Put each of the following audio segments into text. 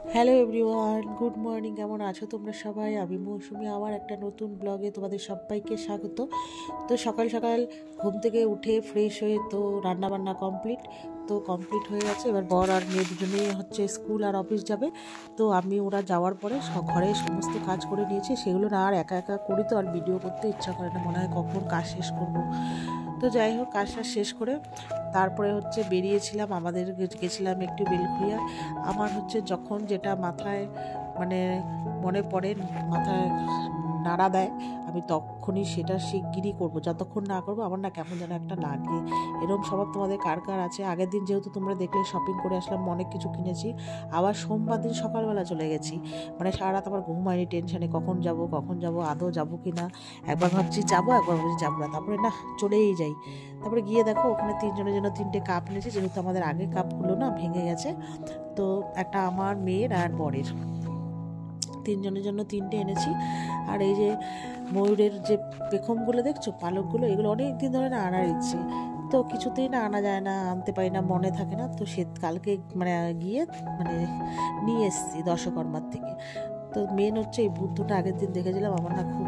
Hello everyone, good morning. কেমন আছো তোমরা সবাই? আমি মৌসুমি, আবার একটা নতুন ব্লগে তোমাদের সবাইকে স্বাগত। তো সকাল সকাল ঘুম থেকে উঠে ফ্রেশ হয়ে তো রান্নাবান্না কমপ্লিট হয়ে গেছে। এবার বর আর মেয়ে দুজনেই হচ্ছে স্কুল আর অফিস যাবে। তো আমি ওরা যাওয়ার পরে ঘরে সমস্ত কাজ করে নিয়েছি। সেগুলো না আর একা একা করি তো আর ভিডিও করতে ইচ্ছা করে না, মনে হয় কখন কাজ শেষ করব। তো যাই হোক, কাজটা শেষ করে তারপরে হচ্ছে বেরিয়েছিলাম, গেছিলাম একটু বেলঘরিয়া। আমার হচ্ছে যখন যেটা মাথায় মানে মনে পড়ে, মাথায় নাড়া দেয়, আমি তখনই সেটা শিগগিরই করবো। যতক্ষণ না করবো আমার না কেমন যেন একটা লাগে। এরকম স্বভাব তোমাদের কার কার আছে? আগের দিন যেহেতু তোমরা দেখলে শপিং করে আসলাম, অনেক কিছু কিনেছি। আবার সোমবার দিন সকালবেলা চলে গেছি, মানে সারা রাত আমার ঘুম হয়নি টেনশানে, কখন যাব, আদৌ যাবো কি না। একবার ভাবছি যাবো, একবার ভাবছি যাবো না, তারপরে না চলেই যাই। তারপরে গিয়ে দেখো ওখানে তিনজনের জন্য 3টে কাপ নিয়েছি, যেহেতু আমাদের আগের কাপগুলো না ভেঙে গেছে। তো একটা আমার, মেয়ের আর বরের, তিনজনের জন্য 3টে এনেছি। আর এই যে ময়ূরের যে পেখমগুলো দেখছো, পালকগুলো, এগুলো অনেক দিন ধরে না আনার ইচ্ছে, তো কিছুতেই না আনা যায় না, আনতে পারি না, মনে থাকে না। তো কালকে মানে গিয়ে মানে নিয়ে এসেছি দশকর্মার থেকে। তো মেন হচ্ছে এই বুদ্ধটা আগের দিন দেখেছিলাম, আমার না খুব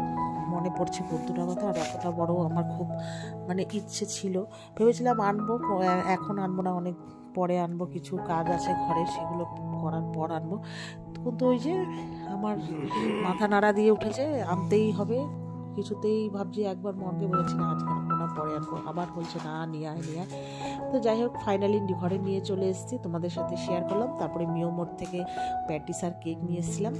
মনে পড়ছে বুদ্ধটার কথা। আর অতটা বড় আমার খুব মানে ইচ্ছে ছিল, ভেবেছিলাম আনবো, এখন আনবো না, অনেক পরে আনবো, কিছু কাজ আছে ঘরে, সেগুলো করার পর আনবো। কিন্তু ওই যে আমার মাথা নাড়া দিয়ে উঠেছে, আনতেই হবে। কিছুতেই ভাবছি, একবার মনকে বলেছি না আজকে আনবো না, পরে আনবো, আবার বলছে না নিয়ে আয়। তো যাই হোক, ফাইনালি ঘরে নিয়ে চলে এসেছি, তোমাদের সাথে শেয়ার করলাম। তারপরে মিও মোড় থেকে প্যাটিস আর কেক নিয়ে এসেছিলাম।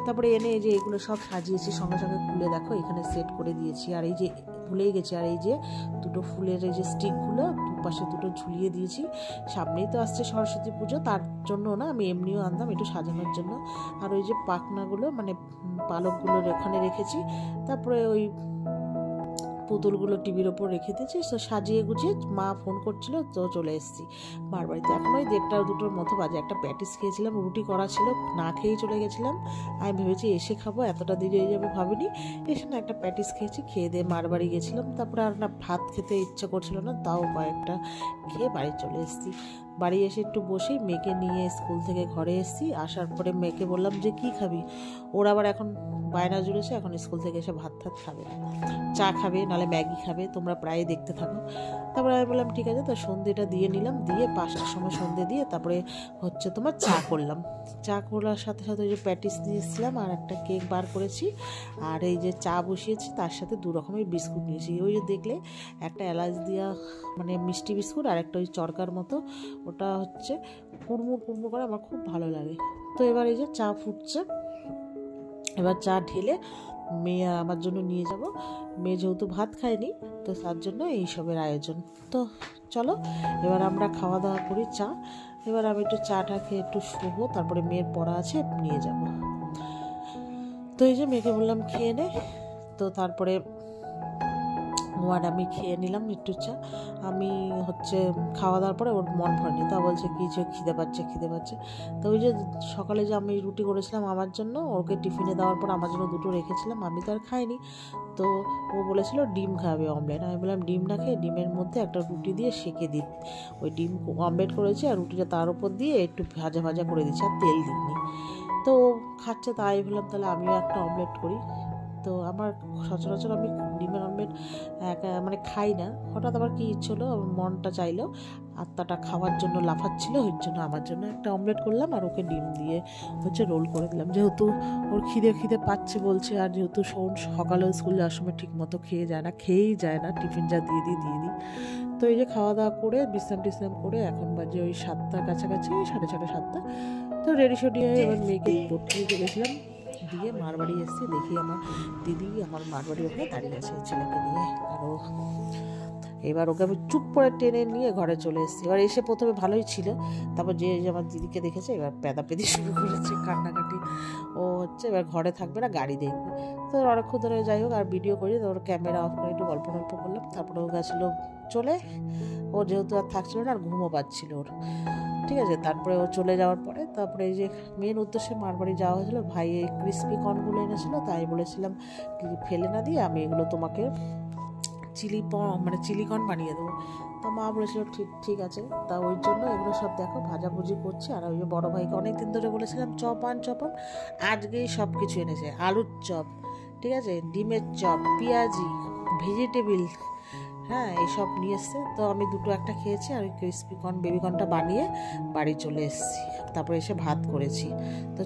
তারপরে এনে এই যে এগুলো সব সাজিয়েছি, সঙ্গে সঙ্গে খুলে দেখো এখানে সেট করে দিয়েছি। আর এই যে ভুলেই গেছি, আর এই যে দুটো ফুলের এই যে স্টিকগুলো দুপাশে দুটো ঝুলিয়ে দিয়েছি। সামনেই তো আসছে সরস্বতী পুজো, তার জন্য না আমি এমনিও আনতাম একটু সাজানোর জন্য। আর ওই যে পাখনাগুলো মানে পালকগুলো ওখানে রেখেছি। তারপরে ওই পুতুলগুলো টিভির ওপর রেখে দিয়েছি। তো সাজিয়ে গুছিয়ে মা ফোন করছিল, তো চলে এসেছি মার বাড়িতে। এখন ওই 1:30-2টোর মতো বাজে। একটা প্যাটিস খেয়েছিলাম, রুটি করা ছিল, না খেয়েই চলে গেছিলাম। আমি ভেবেছি এসে খাবো, এতটা দেরি হয়ে যাবে ভাবিনি। এসে না একটা প্যাটিস খেয়েছি, খেয়ে দিয়ে মার বাড়ি গেছিলাম। তারপরে আর না ভাত খেতে ইচ্ছা করছিল না, তাও কয়েকটা খেয়ে বাড়ি চলে এসেছি। বাড়ি এসে একটু বসেই মেয়েকে নিয়ে স্কুল থেকে ঘরে এসেছি। আসার পরে মেয়েকে বললাম যে কী খাবি, ওর আবার এখন বায়না জুড়েছে, এখন স্কুল থেকে এসে ভাত খাবে না, চা খাবে, নাহলে ম্যাগি খাবে, তোমরা প্রায় দেখতে থাকো। তারপরে আমি বললাম ঠিক আছে, তো সন্ধ্যেটা দিয়ে নিলাম, দিয়ে 5টার সময় সন্ধ্যে দিয়ে তারপরে হচ্ছে তোমার চা করলাম। চা করার সাথে সাথে ওই যে প্যাটিস নিয়ে এসেছিলাম, আর একটা কেক বার করেছি, আর এই যে চা বসিয়েছি, তার সাথে 2 রকমের বিস্কুট নিয়েছি। ওই যে দেখলে একটা এলাচ দিয়া মানে মিষ্টি বিস্কুট, আর একটা ওই চরকার মতো, ওটা হচ্ছে কুড়মুড় কুড়মুড় করে, আমার খুব ভালো লাগে। তো এবার এই যে চা ফুটছে, এবার চা ঢেলে মেয়ে আমার জন্য নিয়ে যাব। মেয়ে যেহেতু ভাত খায়নি, তো তার জন্য এইসবের আয়োজন। তো চলো এবার আমরা খাওয়া দাওয়া করি চা। এবার আমি একটু চাটা খেয়ে একটু শোবো, তারপরে মেয়ের পড়া আছে, নিয়ে যাব। তো এই যে মেয়েকে বললাম খেয়ে নে, তো তারপরে আর আমি খেয়ে নিলাম একটু চা। আমি হচ্ছে খাওয়া দাওয়ার পরে ওর মন ভরেনি, তা বলছে কি যে খিদে পাচ্ছে। তো ওই যে সকালে যে আমি রুটি করেছিলাম আমার জন্য, ওকে টিফিনে দেওয়ার পর আমার জন্য 2টো রেখেছিলাম, আমি তো আর খাইনি। তো ও বলেছিল ডিম খাবে, অমলেট। আমি বললাম ডিম না খেয়ে ডিমের মধ্যে একটা রুটি দিয়ে সেঁকে দিই। ওই ডিম অমলেট করেছি, আর রুটিটা তার উপর দিয়ে একটু ভাজা ভাজা করে দিচ্ছি, আর তেল দিইনি। তো খাচ্ছে, তাই বললাম তাহলে আমিও একটা অমলেট করি। তো আমার সচরাচর আমি ডিমের অমলেট মানে খাই না, হঠাৎ আবার কি ইচ্ছে হলো, মনটা চাইলো, আত্মাটা খাওয়ার জন্য লাফাচ্ছিল, ওই জন্য আমার জন্য একটা অমলেট করলাম, আর ওকে ডিম দিয়ে হচ্ছে রোল করে দিলাম। যেহেতু ওর খিদে পাচ্ছে বলছে, আর যেহেতু সকালেও স্কুল যাওয়ার সময় ঠিক মতো খেয়েই যায় না, টিফিন যা দিয়ে দিই। তো এই যে খাওয়া দাওয়া করে বিশ্রাম করে এখন বাজে ওই 7টার কাছাকাছি, 6:30 7টা। তো রেডি হয়ে এবার মেয়েকে পড়তে দিতে গেছিলাম, দিয়ে মার বাড়ি এসেছি, দেখি আমার দিদি আমার মার বাড়ি ওখানে দাঁড়িয়ে আছে ছেলেকে নিয়ে। আর এবার ওকে আমি চুপ করে টেনে নিয়ে ঘরে চলে এসেছি। এবার এসে প্রথমে ভালোই ছিল, তারপর যে আমার দিদিকে দেখেছে, এবার পেদাপেদি শুরু করেছে, কান্নাকাটি। ও হচ্ছে এবার ঘরে থাকবে না, গাড়ি দেখবে। তো অনেকক্ষণ ধরে যাই হোক আর ভিডিও করি, তো ওর ক্যামেরা অফ করে একটু গল্প করলাম। তারপরে ও গেছিলো চলে, ও যেহেতু আর থাকছিল না, আর ঘুমও পাচ্ছিল ওর, ঠিক আছে। তারপরে ও চলে যাওয়ার পরে তারপরে এই যে মেন উদ্দেশ্যে মার বাড়ি যাওয়া হয়েছিল, ভাই এই ক্রিস্পি কর্নগুলো এনেছিল, তাই বলেছিলাম ফেলে না দিয়ে আমি এগুলো তোমাকে চিলি কর্ন বানিয়ে দেবো। তা মা বলেছিল ঠিক ঠিক আছে। তা ওই জন্য এগুলো সব দেখো ভাজাভুজি করছি। আর ওই যে বড়ো ভাইকে অনেকদিন ধরে বলেছিলাম চপ আন চপ আন, আজকেই সব কিছু এনেছে। আলুর চপ, ঠিক আছে, ডিমের চপ, পেঁয়াজি, ভেজিটেবিল, হ্যাঁ এইসব নিয়ে এসছে। তো আমি দুটো একটা খেয়েছি আর ওই ক্রিস্পি কর্ন বেবিকর্নটা বানিয়ে বাড়ি চলে এসেছি। তারপরে এসে ভাত করেছি। তো